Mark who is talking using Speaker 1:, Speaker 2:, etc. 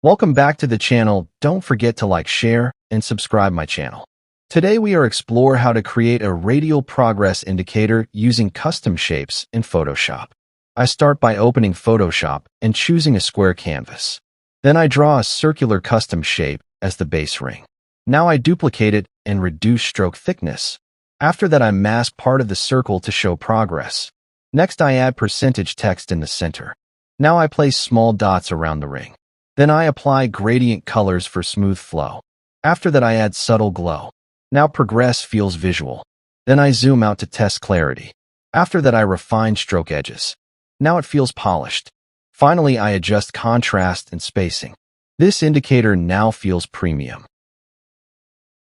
Speaker 1: Welcome back to the channel. Don't forget to like, share, and subscribe my channel. Today we are explore how to create a radial progress indicator using custom shapes in Photoshop. I start by opening Photoshop and choosing a square canvas. Then I draw a circular custom shape as the base ring. Now I duplicate it and reduce stroke thickness. After that I mask part of the circle to show progress. Next I add percentage text in the center. Now I place small dots around the ring. Then I apply gradient colors for smooth flow. After that I add subtle glow. Now progress feels visual. Then I zoom out to test clarity. After that I refine stroke edges. Now it feels polished. Finally I adjust contrast and spacing. This indicator now feels premium.